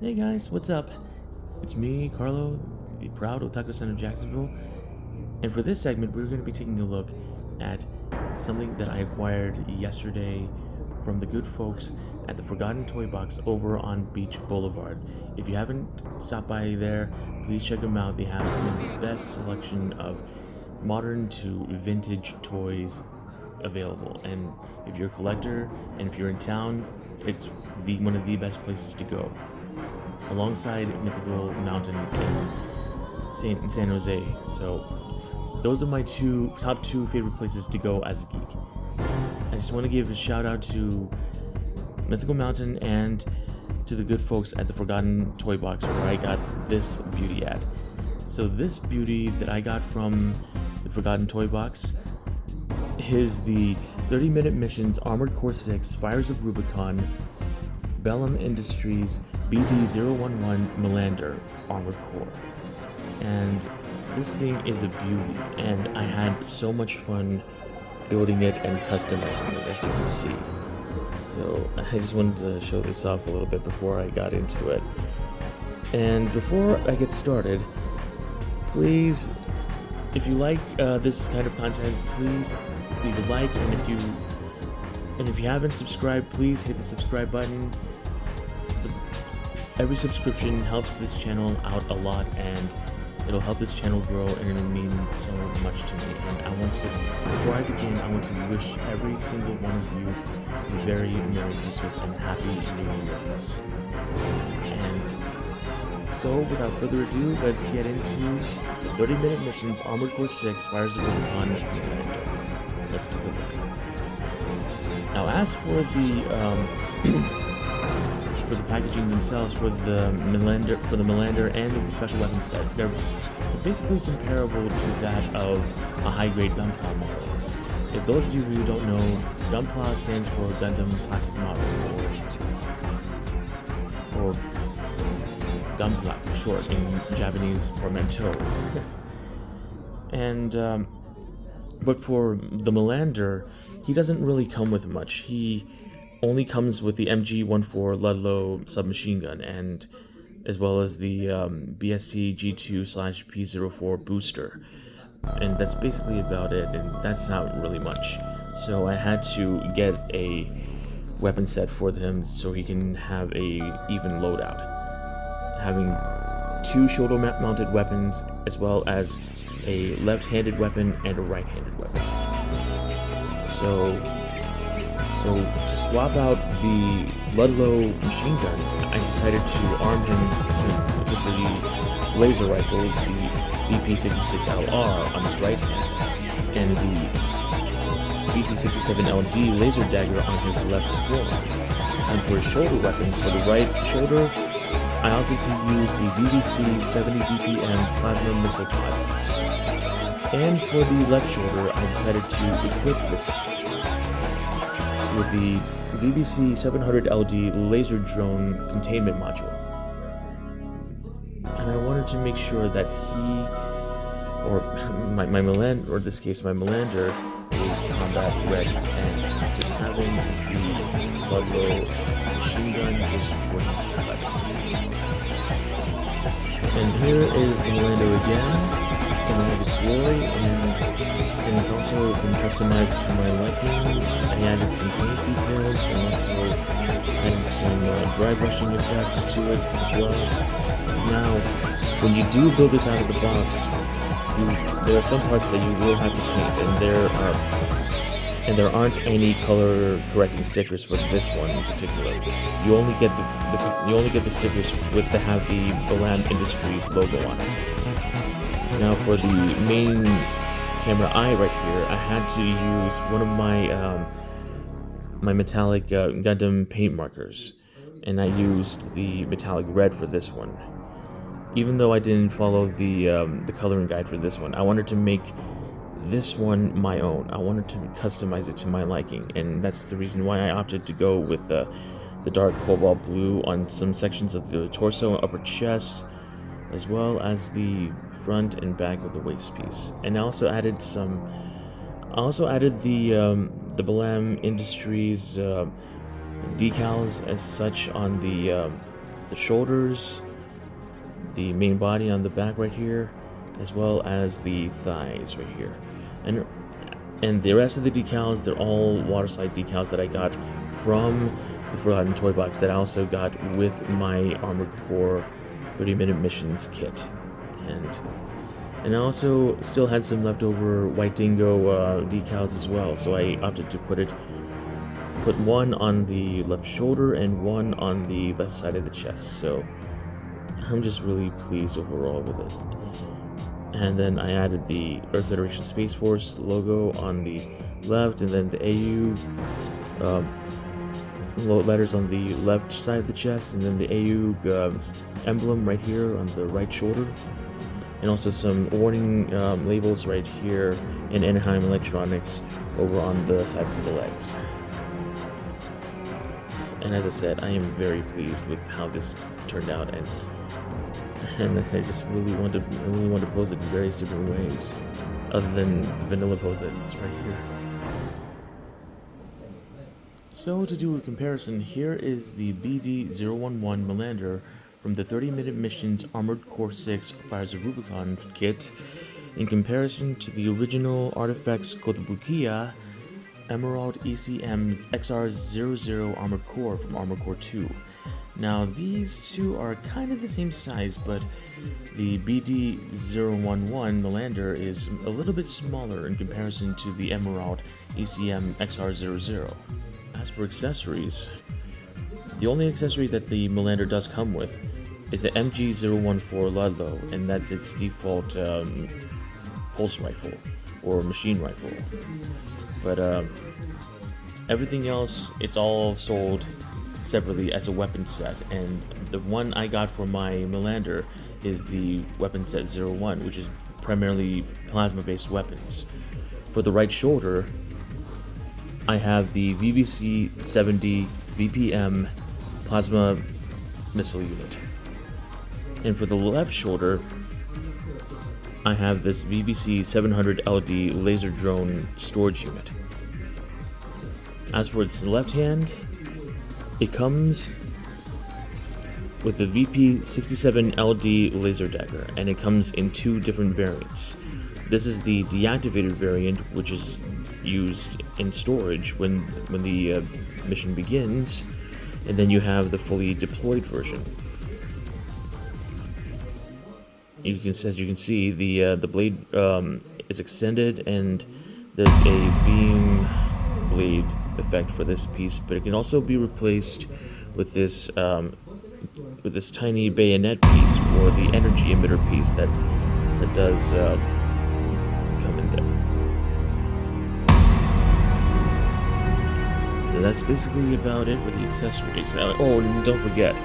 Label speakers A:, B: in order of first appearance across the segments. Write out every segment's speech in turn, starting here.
A: Hey guys, what's up? It's me, Carlo, the proud otaku son of Jacksonville, and for this segment, we're going to be taking a look at something that I acquired yesterday from the good folks at the Forgotten Toy Box over on Beach Boulevard. If you haven't stopped by there, please check them out. They have some of the best selection of modern to vintage toys available, and if you're a collector and if you're in town, it's one of the best places to go, alongside Mythical Mountain in San Jose. So those are my top two favorite places to go as a geek. I just want to give a shout out to Mythical Mountain and to the good folks at the Forgotten Toy Box where I got this beauty at. So this beauty that I got from the Forgotten Toy Box is the 30-minute missions Armored Core 6 Fires of Rubicon Bellum Industries BD-011 Melander Armored Core. And this thing is a beauty, and I had so much fun building it and customizing it, as you can see. So I just wanted to show this off a little bit before I got into it. And before I get started, please, if you like this kind of content, please leave a like, and if you haven't subscribed, please hit the subscribe button. Every subscription helps this channel out a lot, and it'll help this channel grow, and it'll mean so much to me. And before I begin, I want to wish every single one of you a very Merry Christmas and Happy New Year. And so, without further ado, let's get into the 30-minute missions Armored Core 6 Fires of Rubicon Melander. Let's take a look. Now, as for the packaging themselves, for the Melander and the special weapon set, they're basically comparable to that of a high-grade Gunpla model. If those of you who don't know, Gunpla stands for Gundam Plastic Model, or Gunpla for short in Japanese portmanteau. And but for the Melander, he doesn't really come with much. He only comes with the MG-14 Ludlow submachine gun, and as well as the BST G2/P04 booster, and that's basically about it. And that's not really much. So I had to get a weapon set for him so he can have a even loadout, having 2 shoulder-mounted weapons as well as a left-handed weapon and a right-handed weapon. So to swap out the Ludlow machine gun, I decided to arm him with the laser rifle, the BP-66LR on his right hand, and the BP-67LD laser dagger on his left forearm. And for his shoulder weapons, for the right shoulder, I opted to use the VBC-70 BPM plasma missile pod. And for the left shoulder, I decided to equip this with the VBC-700LD laser drone containment module. And I wanted to make sure that my Melander, or in this case my Melander, is combat ready, and just having the Ludlow machine gun just wouldn't cut it. And here is the Melander again in all of its glory, and it's also been customized to my liking. I added some paint details and also added some dry brushing effects to it as well. Now, when you do build this out of the box, there are some parts that you will have to paint, and there aren't any color correcting stickers for this one in particular. You only get the stickers that have the Bellum Industries logo on it. Now, for the main camera eye right here, I had to use one of my metallic Gundam paint markers, and I used the metallic red for this one. Even though I didn't follow the coloring guide for this one, I wanted to make this one my own. I wanted to customize it to my liking, and that's the reason why I opted to go with the dark cobalt blue on some sections of the torso and upper chest, as well as the front and back of the waist piece. And I also added the Bellum Industries decals as such on the the shoulders, the main body on the back right here, as well as the thighs right here. And the rest of the decals, they're all waterslide decals that I got from the Forgotten Toy Box that I also got with my Armored Core 30-minute missions kit. And I also still had some leftover White Dingo decals as well, so I opted to put one on the left shoulder and one on the left side of the chest. So I'm just really pleased overall with it. And then I added the Earth Federation Space Force logo on the left, and then the AU letters on the left side of the chest, and then the AU emblem right here on the right shoulder, and also some warning labels right here in Anaheim Electronics over on the sides of the legs. And as I said, I am very pleased with how this turned out, and I just really want to pose it in various different ways, other than vanilla pose that's right here. So to do a comparison, here is the BD-011 Melander from the 30-minute missions Armored Core 6 Fires of Rubicon kit, in comparison to the original Artifacts Kotobukiya Emerald ECM's XR00 Armored Core from Armored Core 2. Now these two are kind of the same size, but the BD-011 Melander is a little bit smaller in comparison to the Emerald ECM XR00. As for accessories, the only accessory that the Melander does come with is the MG-014 Ludlow, and that's its default pulse rifle or machine rifle. But everything else, it's all sold separately as a weapon set, and the one I got for my Melander is the weapon set 01, which is primarily plasma-based weapons. For the right shoulder, I have the VBC-70 VPM plasma missile unit, and for the left shoulder, I have this VBC-700 LD laser drone storage unit. As for its left hand, it comes with the VP-67 LD laser dagger, and it comes in two different variants. This is the deactivated variant, which is used in storage when the mission begins, and then you have the fully deployed version. As you can see, the blade is extended, and there's a beam blade effect for this piece, but it can also be replaced with this tiny bayonet piece, or the energy emitter piece that does come in there. So that's basically about it for the accessories. Oh, and don't forget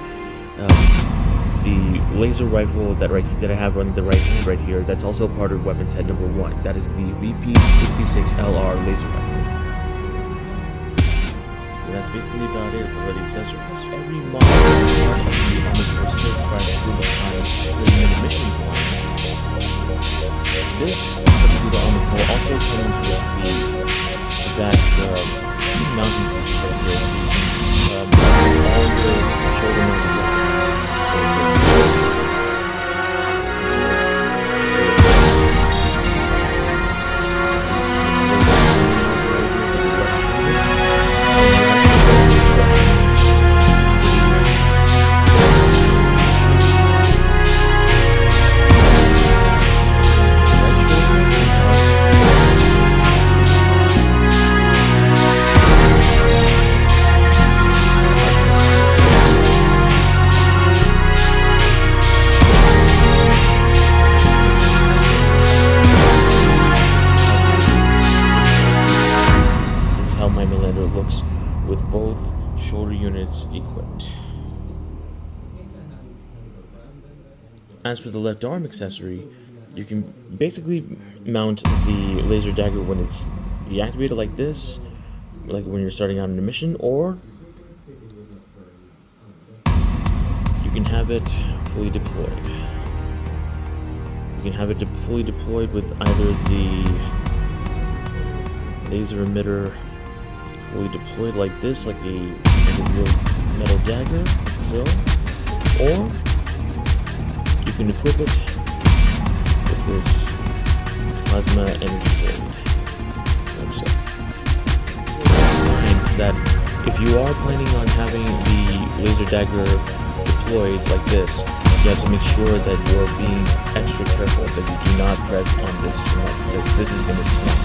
A: the laser rifle that I have on the right hand right here. That's also part of weapon set number 1. That is the VP-66LR laser rifle. So that's basically about it for the accessories. Every model part of the Armored Core 6 Fires of Rubicon 30-minute missions line. This particular Armored Core also comes with the back mounting pieces right here, so you can all your shoulder mounted weapons. Looks with both shoulder units equipped. As for the left arm accessory, you can basically mount the laser dagger when it's deactivated like this, like when you're starting out in a mission, or you can have it fully deployed. You can have it fully deployed with either the laser emitter fully deployed like this, like a real metal dagger, so, or you can equip it with this plasma energy blade, like so. And that if you are planning on having the laser dagger deployed like this, you have to make sure that you're being extra careful that you do not press on this too much, because this is going to snap.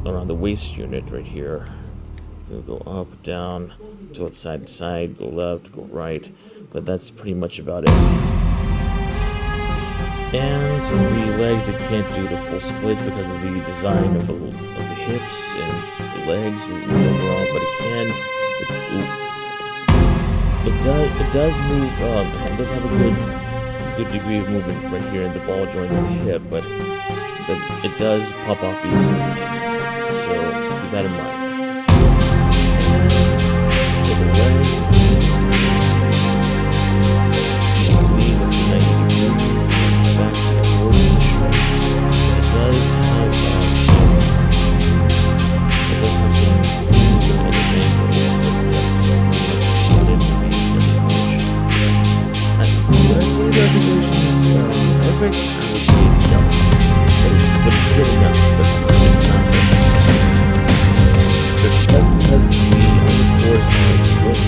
A: Around the waist unit right here. We'll go up, down, tilt side to side, go left, go right, but that's pretty much about it. And the legs, it can't do the full splits because of the design of the hips and the legs overall, but it can. It does move. It does have a good degree of movement right here in the ball joint of the hip, but it does pop off easily. So keep that in mind. For the legs, its knees up to 90 degrees, back to the forward position. It does have some movement in the ankles, but that's pretty much would I say the articulation is perfect? I would say no. But it's good enough, but it's not perfect. Because the cores are rich,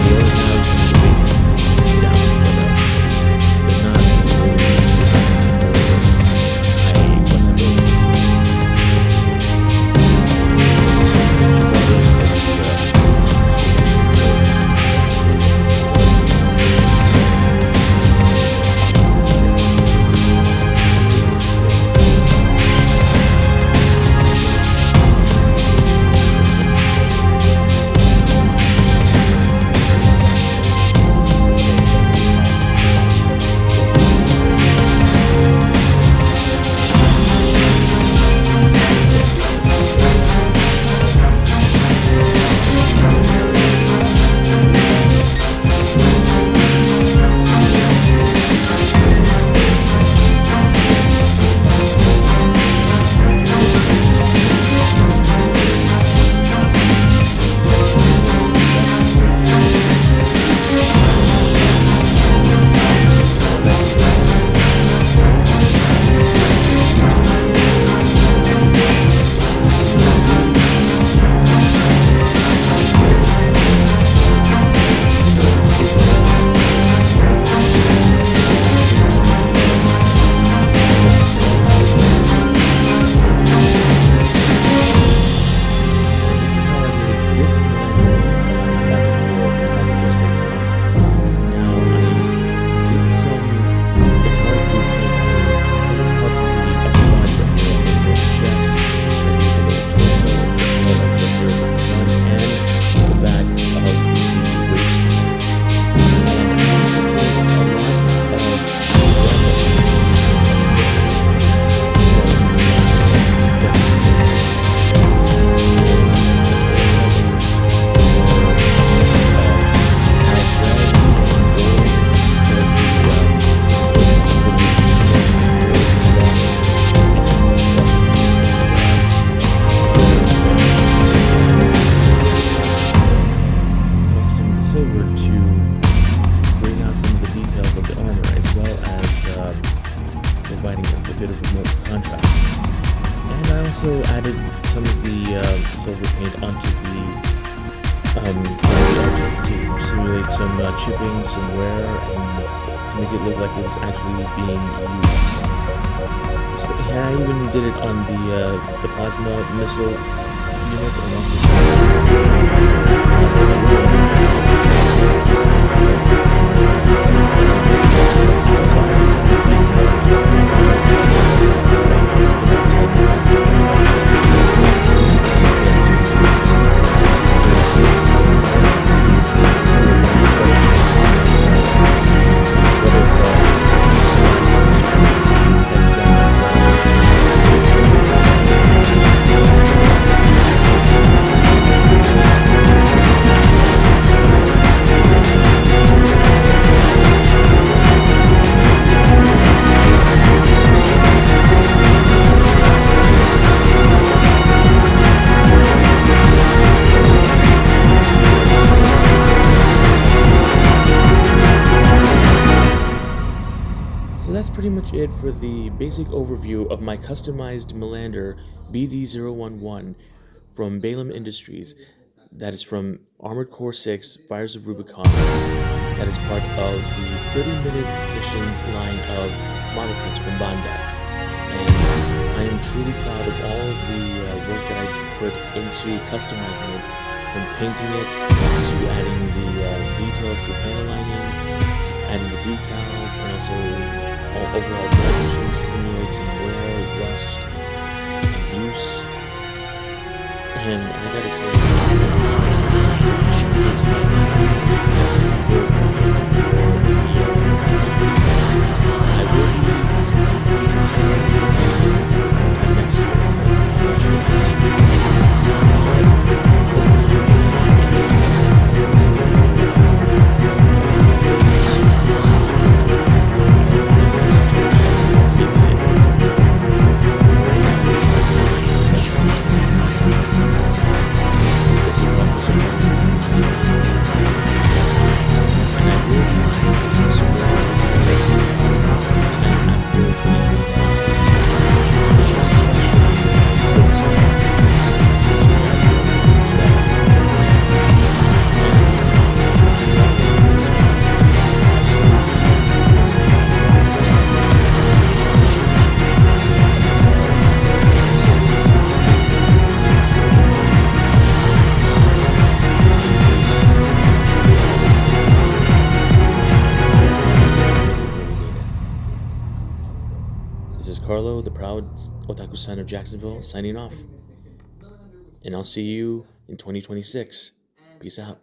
A: they also have some basic down, but they're not really high flexibility. silver to bring out some of the details of the armor, as well as providing a bit of a more contrast. And I also added some of the silver paint onto the edges to simulate some chipping, some wear, and to make it look like it was actually being used. So, yeah, I even did it on the plasma missile unit and also plasma drone. So I have some details. So that's pretty much it for the basic overview of my customized Melander BD-011 from Balaam Industries. That is from Armored Core 6 Fires of Rubicon. That is part of the 30-minute missions line of model kits from Bandai. And I am truly proud of all of the work that I put into customizing it, from painting it to adding the details to panel lining, adding the decals, and also overall varnish to simulate some wear, rust, and use. And I gotta say, this is my favorite project for the year 2025. I will be doing sometime next year. I'm not sure. This is Carlo, the proud otaku son of Jacksonville, signing off. And I'll see you in 2026. Peace out.